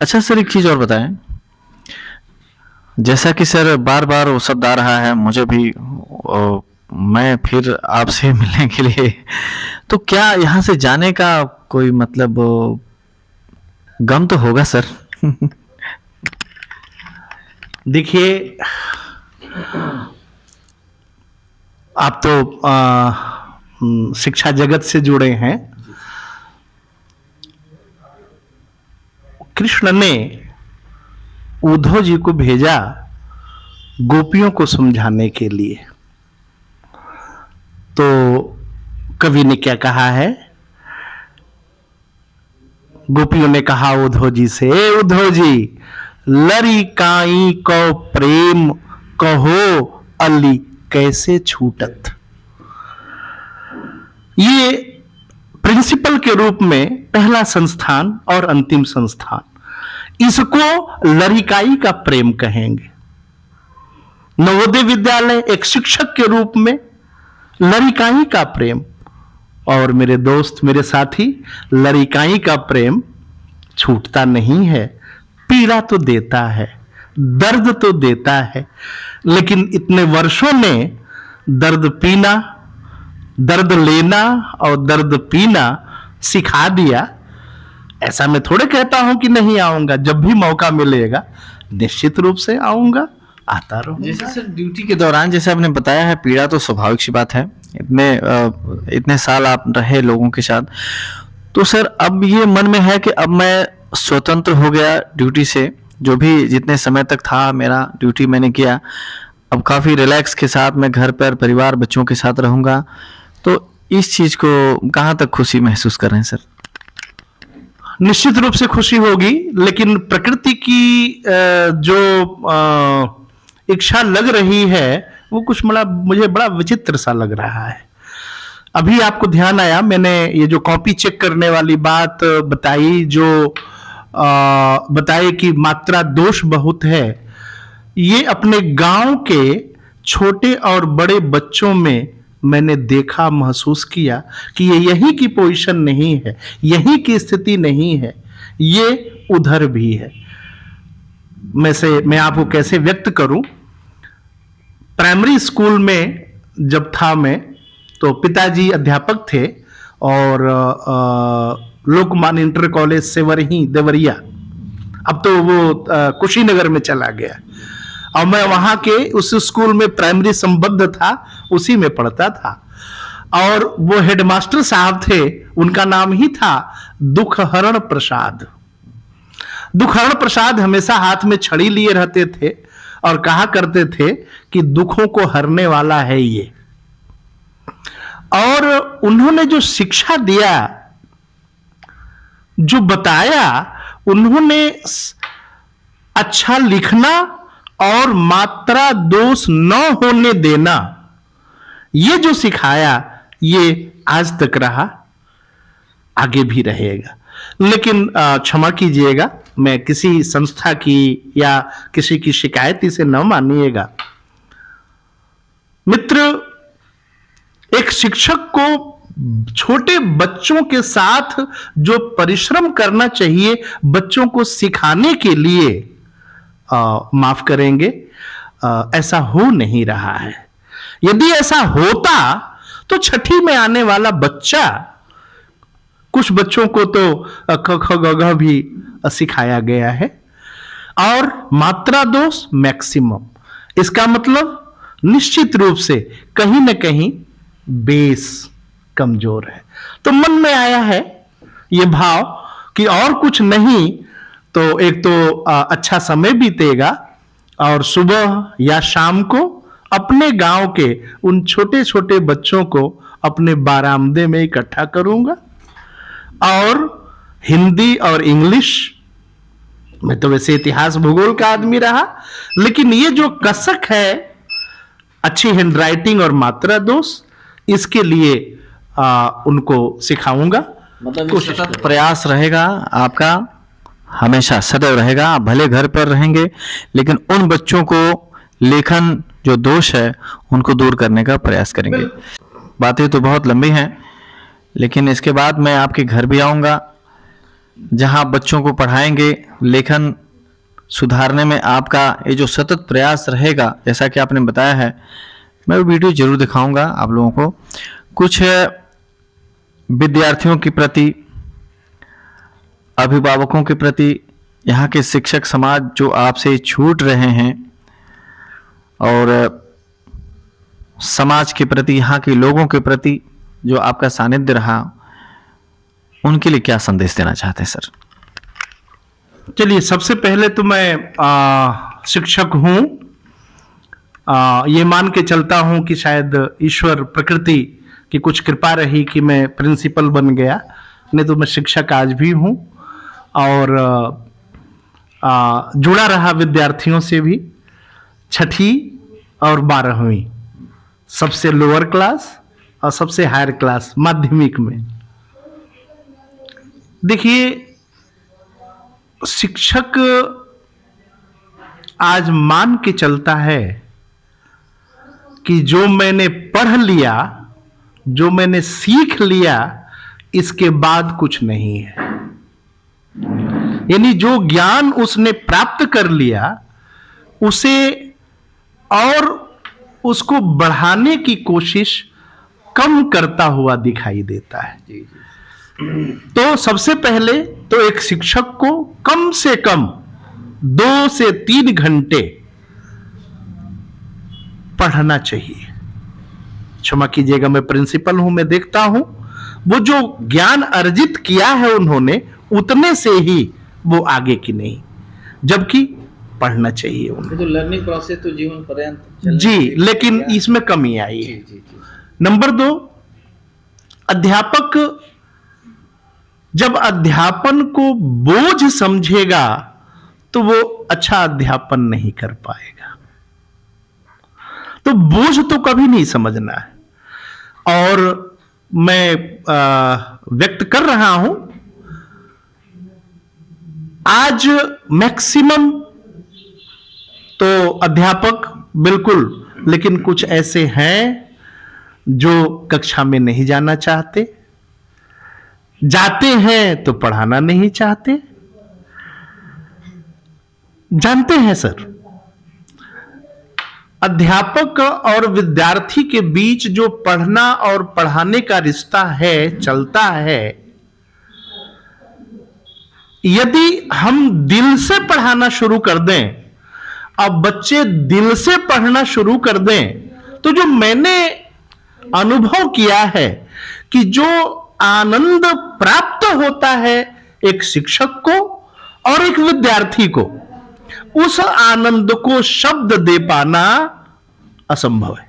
अच्छा सर, एक चीज़ और बताएं। जैसा कि सर बार बार वो शब्द आ रहा है मुझे भी, मैं फिर आपसे मिलने के लिए, तो क्या यहाँ से जाने का कोई मतलब गम तो होगा सर? देखिए, आप तो शिक्षा जगत से जुड़े हैं। कृष्ण ने उद्धव जी को भेजा गोपियों को समझाने के लिए। तो कवि ने क्या कहा है? गोपियों ने कहा उद्धव जी से, उद्धव जी लरी काई को प्रेम कहो अली कैसे छूटत। ये प्रिंसिपल के रूप में पहला संस्थान और अंतिम संस्थान, इसको लरिकाई का प्रेम कहेंगे। नवोदय विद्यालय एक शिक्षक के रूप में लरिकाई का प्रेम, और मेरे दोस्त मेरे साथी, लरिकाई का प्रेम छूटता नहीं है। पीड़ा तो देता है, दर्द तो देता है, लेकिन इतने वर्षों ने दर्द पीना, दर्द लेना और दर्द पीना सिखा दिया। ऐसा मैं थोड़े कहता हूं कि नहीं आऊंगा, जब भी मौका मिलेगा निश्चित रूप से आऊंगा, आता रहूंगा। जैसे सर ड्यूटी के दौरान जैसे आपने बताया है, पीड़ा तो स्वाभाविक सी बात है, इतने साल आप रहे लोगों के साथ, तो सर अब ये मन में है कि अब मैं स्वतंत्र हो गया ड्यूटी से, जो भी जितने समय तक था मेरा ड्यूटी मैंने किया, अब काफ़ी रिलैक्स के साथ मैं घर पर परिवार बच्चों के साथ रहूँगा, तो इस चीज़ को कहाँ तक खुशी महसूस कर रहे हैं सर? निश्चित रूप से खुशी होगी, लेकिन प्रकृति की जो इच्छा लग रही है वो कुछ मुझे बड़ा विचित्र सा लग रहा है। अभी आपको ध्यान आया, मैंने ये जो कॉपी चेक करने वाली बात बताई, जो बताए कि मात्रा दोष बहुत है, ये अपने गांव के छोटे और बड़े बच्चों में मैंने देखा, महसूस किया कि ये यहीं की पोजीशन नहीं है, यहीं की स्थिति नहीं है, ये उधर भी है। मैं आपको कैसे व्यक्त करूं? प्राइमरी स्कूल में जब था मैं, तो पिताजी अध्यापक थे और लोकमान्य इंटर कॉलेज सेवरही देवरिया, अब तो वो कुशीनगर में चला गया, और मैं वहां के उस स्कूल में प्राइमरी संबद्ध था, उसी में पढ़ता था। और वो हेडमास्टर साहब थे, उनका नाम ही था दुखहरण प्रसाद। दुखहरण प्रसाद हमेशा हाथ में छड़ी लिए रहते थे और कहा करते थे कि दुखों को हरने वाला है ये। और उन्होंने जो शिक्षा दिया, जो बताया, उन्होंने अच्छा लिखना और मात्रा दोष न होने देना, ये जो सिखाया, ये आज तक रहा, आगे भी रहेगा। लेकिन क्षमा कीजिएगा, मैं किसी संस्था की या किसी की शिकायत इसे न मानिएगा। मित्र, एक शिक्षक को छोटे बच्चों के साथ जो परिश्रम करना चाहिए बच्चों को सिखाने के लिए, माफ करेंगे, ऐसा हो नहीं रहा है। यदि ऐसा होता तो छठी में आने वाला बच्चा, कुछ बच्चों को तो क ख ग घ भी सिखाया गया है, और मात्रा दोष मैक्सिमम, इसका मतलब निश्चित रूप से कहीं न कहीं बेस कमजोर है। तो मन में आया है ये भाव कि और कुछ नहीं तो एक तो अच्छा समय बीतेगा, और सुबह या शाम को अपने गांव के उन छोटे छोटे बच्चों को अपने बारामदे में इकट्ठा करूंगा, और हिंदी और इंग्लिश, मैं तो वैसे इतिहास भूगोल का आदमी रहा, लेकिन ये जो कसक है अच्छी हैंडराइटिंग और मात्रा दोष, इसके लिए उनको सिखाऊंगा। मतलब प्रयास रहेगा आपका, हमेशा सदैव रहेगा। आप भले घर पर रहेंगे, लेकिन उन बच्चों को लेखन जो दोष है उनको दूर करने का प्रयास करेंगे। बातें तो बहुत लंबी हैं, लेकिन इसके बाद मैं आपके घर भी आऊँगा, जहां बच्चों को पढ़ाएंगे, लेखन सुधारने में आपका ये जो सतत प्रयास रहेगा, जैसा कि आपने बताया है, मैं वो वीडियो जरूर दिखाऊंगा आप लोगों को। कुछ विद्यार्थियों के प्रति, अभिभावकों के प्रति, यहाँ के शिक्षक समाज जो आपसे छूट रहे हैं, और समाज के प्रति, यहाँ के लोगों के प्रति जो आपका सानिध्य रहा, उनके लिए क्या संदेश देना चाहते हैं सर? चलिए, सबसे पहले तो मैं शिक्षक हूं, ये मान के चलता हूं कि शायद ईश्वर प्रकृति की कुछ कृपा रही कि मैं प्रिंसिपल बन गया, नहीं तो मैं शिक्षक आज भी हूं। और जुड़ा रहा विद्यार्थियों से भी, 6ठी और 12वीं, सबसे लोअर क्लास और सबसे हायर क्लास माध्यमिक में। देखिए, शिक्षक आज मान के चलता है कि जो मैंने पढ़ लिया, जो मैंने सीख लिया, इसके बाद कुछ नहीं है। यानी जो ज्ञान उसने प्राप्त कर लिया, उसे और उसको बढ़ाने की कोशिश कम करता हुआ दिखाई देता है। तो सबसे पहले तो एक शिक्षक को कम से कम 2 से 3 घंटे पढ़ना चाहिए। क्षमा कीजिएगा, मैं प्रिंसिपल हूं, मैं देखता हूं वो जो ज्ञान अर्जित किया है उन्होंने, उतने से ही वो आगे की नहीं, जबकि पढ़ना चाहिए उन्हें। तो लर्निंग प्रोसेस तो जीवन पर्यंत जी, लेकिन इसमें कमी आई है। नंबर 2, अध्यापक जब अध्यापन को बोझ समझेगा तो वो अच्छा अध्यापन नहीं कर पाएगा। तो बोझ तो कभी नहीं समझना है। और मैं व्यक्त कर रहा हूं, आज मैक्सिमम तो अध्यापक बिल्कुल, लेकिन कुछ ऐसे हैं जो कक्षा में नहीं जाना चाहते, जाते हैं तो पढ़ाना नहीं चाहते। जानते हैं सर, अध्यापक और विद्यार्थी के बीच जो पढ़ना और पढ़ाने का रिश्ता है, चलता है, यदि हम दिल से पढ़ाना शुरू कर दें, अब बच्चे दिल से पढ़ना शुरू कर दें, तो जो मैंने अनुभव किया है कि जो आनंद प्राप्त होता है एक शिक्षक को और एक विद्यार्थी को, उस आनंद को शब्द दे पाना असंभव है।